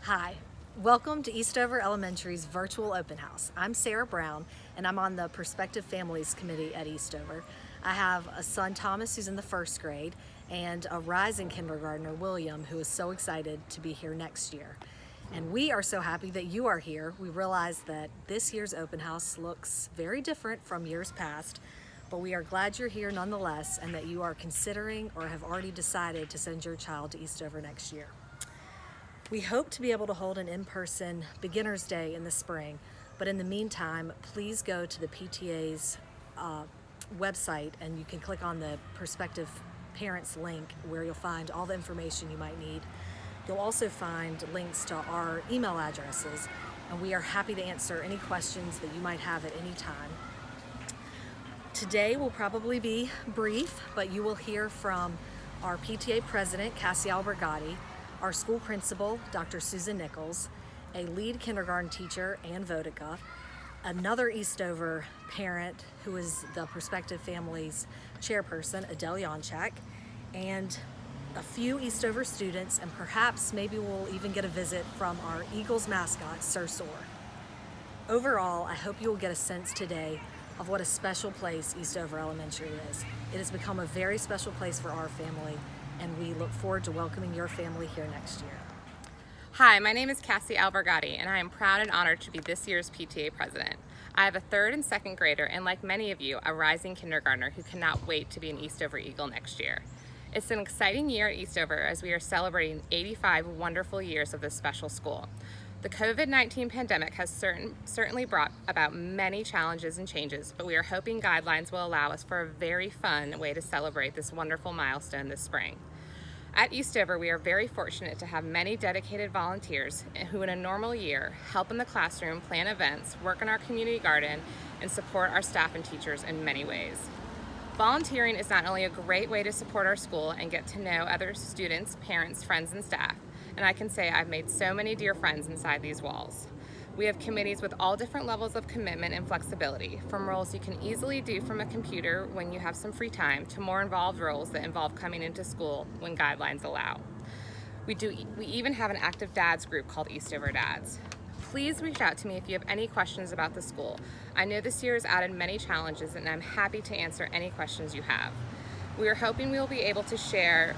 Hi, welcome to Eastover Elementary's virtual open house. I'm Sarah Brown, and I'm on the Prospective Families Committee at Eastover. I have a son, Thomas, who's in the first grade, and a rising kindergartner, William, who is so excited to be here next year. And we are so happy that you are here. We realize that this year's open house looks very different from years past, but we are glad you're here nonetheless and that you are considering or have already decided to send your child to Eastover next year. We hope to be able to hold an in-person Beginner's Day in the spring, but in the meantime, please go to the PTA's website and you can click on the prospective parents link where you'll find all the information you might need. You'll also find links to our email addresses, and we are happy to answer any questions that you might have at any time. Today will probably be brief, but you will hear from our PTA president, Cassie Albergati, our school principal, Dr. Susan Nichols, a lead kindergarten teacher, Ann Vodica, another Eastover parent who is the prospective family's chairperson, Adele Yonchak, and a few Eastover students, and perhaps maybe we'll even get a visit from our Eagles mascot, Sir Soar. Overall, I hope you will get a sense today of what a special place Eastover Elementary is. It has become a very special place for our family, and we look forward to welcoming your family here next year. Hi, my name is Cassie Albergati, and I am proud and honored to be this year's PTA president. I have a third and second grader, and like many of you, a rising kindergartner who cannot wait to be an Eastover Eagle next year. It's an exciting year at Eastover as we are celebrating 85 wonderful years of this special school. The COVID-19 pandemic has certainly brought about many challenges and changes, but we are hoping guidelines will allow us for a very fun way to celebrate this wonderful milestone this spring. At Eastover, we are very fortunate to have many dedicated volunteers who in a normal year help in the classroom, plan events, work in our community garden, and support our staff and teachers in many ways. Volunteering is not only a great way to support our school and get to know other students, parents, friends, and staff, and I can say I've made so many dear friends inside these walls. We have committees with all different levels of commitment and flexibility, from roles you can easily do from a computer when you have some free time to more involved roles that involve coming into school when guidelines allow. We even have an active dads group called Eastover Dads. Please reach out to me if you have any questions about the school. I know this year has added many challenges, and I'm happy to answer any questions you have. We are hoping we will be able to share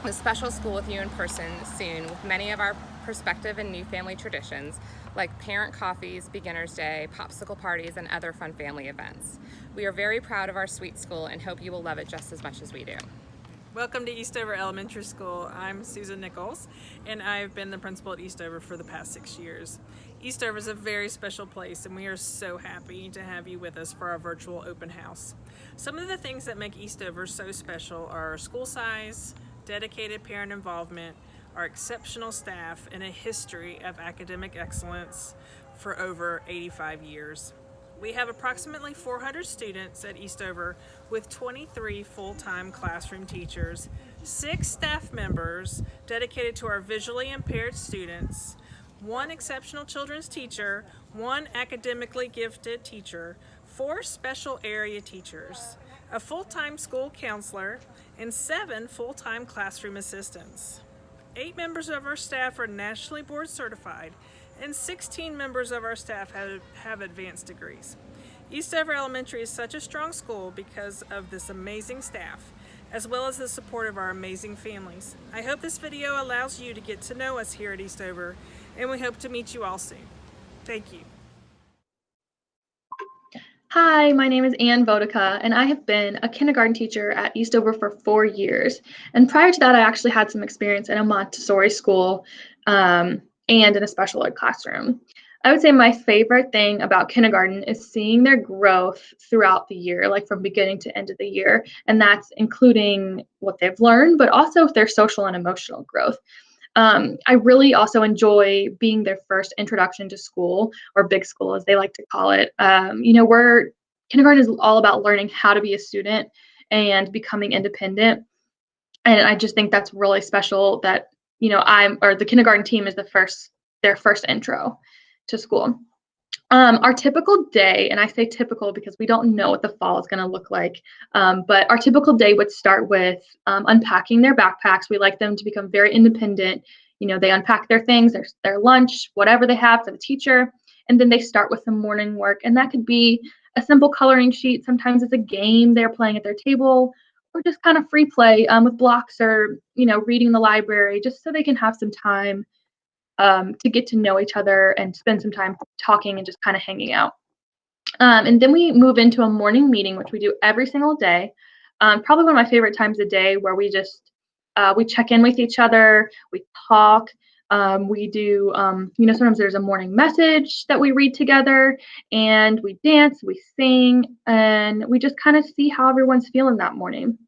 a special school with you in person soon with many of our prospective and new family traditions like parent coffees, Beginner's Day, popsicle parties, and other fun family events. We are very proud of our sweet school and hope you will love it just as much as we do. Welcome to Eastover Elementary School. I'm Susan Nichols, and I've been the principal at Eastover for the past 6 years. Eastover is a very special place, and we are so happy to have you with us for our virtual open house. Some of the things that make Eastover so special are our school size, dedicated parent involvement, our exceptional staff, and a history of academic excellence for over 85 years. We have approximately 400 students at Eastover with 23 full-time classroom teachers, 6 staff members dedicated to our visually impaired students, 1 exceptional children's teacher, 1 academically gifted teacher, 4 special area teachers, a full-time school counselor, and 7 full-time classroom assistants. 8 members of our staff are nationally board certified, and 16 members of our staff have advanced degrees. Eastover Elementary is such a strong school because of this amazing staff, as well as the support of our amazing families. I hope this video allows you to get to know us here at Eastover, and we hope to meet you all soon. Thank you. Hi, my name is Ann Vodica, and I have been a kindergarten teacher at Eastover for 4 years. And prior to that, I actually had some experience in a Montessori school and in a special ed classroom. I would say my favorite thing about kindergarten is seeing their growth throughout the year, like from beginning to end of the year. And that's including what they've learned, but also their social and emotional growth. I really also enjoy being their first introduction to school, or big school as they like to call it. Where kindergarten is all about learning how to be a student and becoming independent. And I just think that's really special that, the kindergarten team is their first intro to school. Our typical day, and I say typical because we don't know what the fall is going to look like, but our typical day would start with unpacking their backpacks. We like them to become very independent, they unpack their things, their lunch, whatever they have for the teacher, and then they start with some morning work. And that could be a simple coloring sheet. Sometimes it's a game they're playing at their table, or just kind of free play with blocks, or reading the library, just so they can have some time to get to know each other and spend some time talking and just kind of hanging out. And then we move into a morning meeting, which we do every single day. Probably one of my favorite times of day, where we just we check in with each other, we talk. We do, sometimes there's a morning message that we read together, and we dance, we sing, and we just kind of see how everyone's feeling that morning.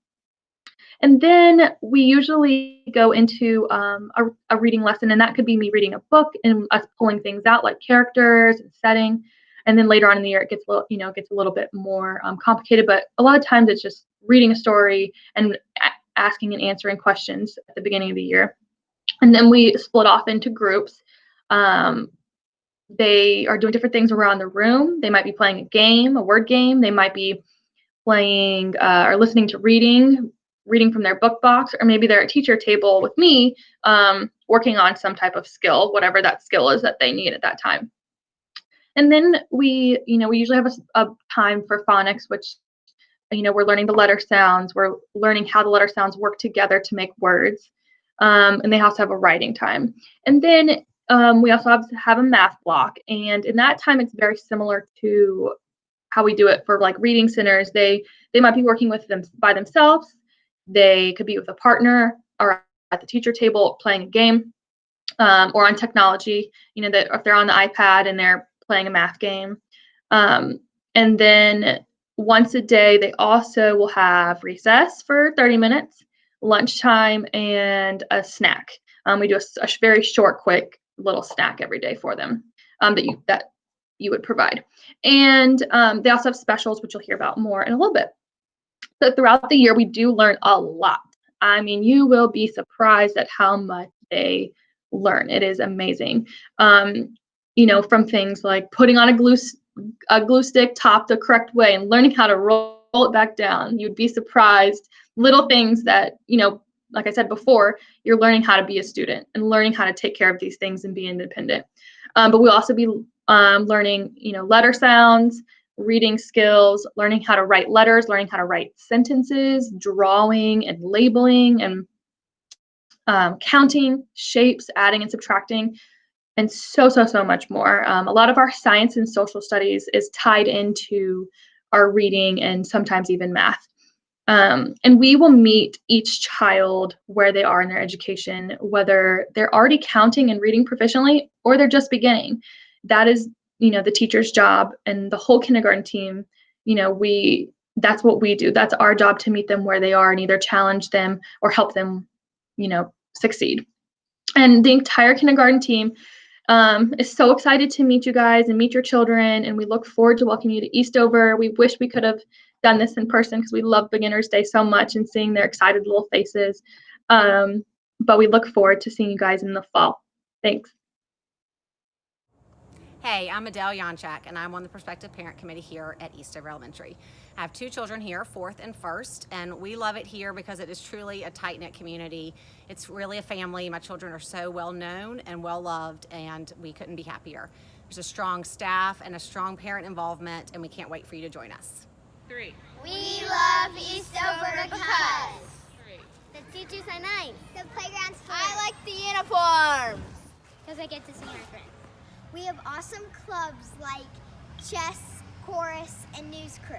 And then we usually go into a reading lesson, and that could be me reading a book and us pulling things out like characters and setting. And then later on in the year, it gets a little bit more complicated. But a lot of times, it's just reading a story and asking and answering questions at the beginning of the year. And then we split off into groups. They are doing different things around the room. They might be playing a game, a word game. They might be playing or listening to reading from their book box, or maybe they're at teacher table with me, working on some type of skill, whatever that skill is that they need at that time. And then we usually have a time for phonics, which, we're learning the letter sounds. We're learning how the letter sounds work together to make words. And they also have a writing time. And then we also have a math block. And in that time, it's very similar to how we do it for like reading centers. They might be working with them by themselves. They could be with a partner, or at the teacher table playing a game, or on technology, that if they're on the iPad and they're playing a math game. And then once a day, they also will have recess for 30 minutes, lunchtime, and a snack. We do a very short, quick little snack every day for them that you would provide. And they also have specials, which you'll hear about more in a little bit. So throughout the year, we do learn a lot. I mean, you will be surprised at how much they learn. It is amazing. From things like putting on a glue stick top the correct way and learning how to roll it back down. You'd be surprised. Little things that, like I said before, you're learning how to be a student and learning how to take care of these things and be independent. But we'll also be learning, letter sounds, reading skills, learning how to write letters, learning how to write sentences, drawing and labeling, and counting, shapes, adding and subtracting, and so much more. A lot of our science and social studies is tied into our reading and sometimes even math. And we will meet each child where they are in their education, whether they're already counting and reading proficiently or they're just beginning. That is, the teacher's job, and the whole kindergarten team, that's what we do. That's our job, to meet them where they are and either challenge them or help them, succeed. And the entire kindergarten team is so excited to meet you guys and meet your children, and we look forward to welcoming you to Eastover. We wish we could have done this in person, because we love Beginners Day so much and seeing their excited little faces. But we look forward to seeing you guys in the fall. Thanks. Hey, I'm Adele Janchak, and I'm on the Prospective Parent Committee here at Eastover Elementary. I have two children here, 4th and 1st, and we love it here because it is truly a tight-knit community. It's really a family. My children are so well known and well loved, and we couldn't be happier. There's a strong staff and a strong parent involvement, and we can't wait for you to join us. 3. We love Eastover because the teachers are nice. the playground's fun. I like the uniforms. Because I get to see my friends. We have awesome clubs like chess, chorus, and news crew.